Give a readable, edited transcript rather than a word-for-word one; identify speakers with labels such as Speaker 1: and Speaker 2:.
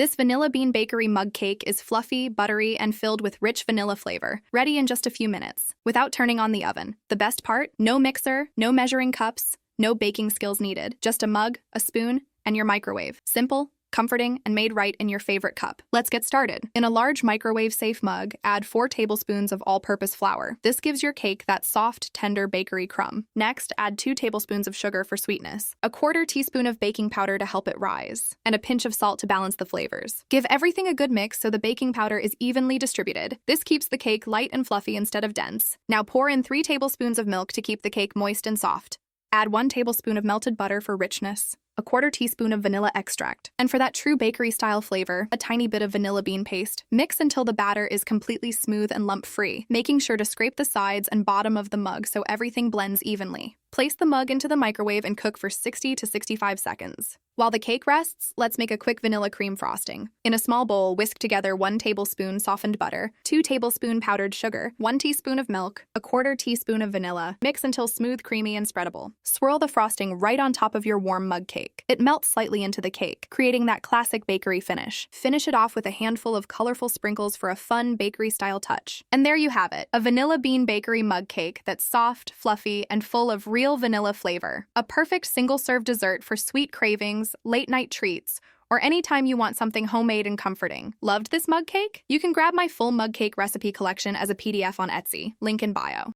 Speaker 1: This vanilla bean bakery mug cake is fluffy, buttery, and filled with rich vanilla flavor, ready in just a few minutes, without turning on the oven. The best part? No mixer, no measuring cups, no baking skills needed. Just a mug, a spoon, and your microwave. Simple, comforting, and made right in your favorite cup. Let's get started. In a large microwave-safe mug, add 4 tablespoons of all-purpose flour. This gives your cake that soft, tender bakery crumb. Next, add 2 tablespoons of sugar for sweetness, a 1/4 teaspoon of baking powder to help it rise, and a pinch of salt to balance the flavors. Give everything a good mix so the baking powder is evenly distributed. This keeps the cake light and fluffy instead of dense. Now pour in 3 tablespoons of milk to keep the cake moist and soft. Add 1 tablespoon of melted butter for richness, a 1/4 teaspoon of vanilla extract, and for that true bakery-style flavor, a tiny bit of vanilla bean paste. Mix until the batter is completely smooth and lump-free, making sure to scrape the sides and bottom of the mug so everything blends evenly. Place the mug into the microwave and cook for 60 to 65 seconds. While the cake rests, let's make a quick vanilla cream frosting. In a small bowl, whisk together 1 tablespoon softened butter, 2 tablespoons powdered sugar, 1 teaspoon of milk, a 1/4 teaspoon of vanilla. Mix until smooth, creamy, and spreadable. Swirl the frosting right on top of your warm mug cake. It melts slightly into the cake, creating that classic bakery finish. Finish it off with a handful of colorful sprinkles for a fun bakery-style touch. And there you have it, a vanilla bean bakery mug cake that's soft, fluffy, and full of real vanilla flavor. A perfect single-serve dessert for sweet cravings, late-night treats, or anytime you want something homemade and comforting. Loved this mug cake? You can grab my full mug cake recipe collection as a PDF on Etsy, link in bio.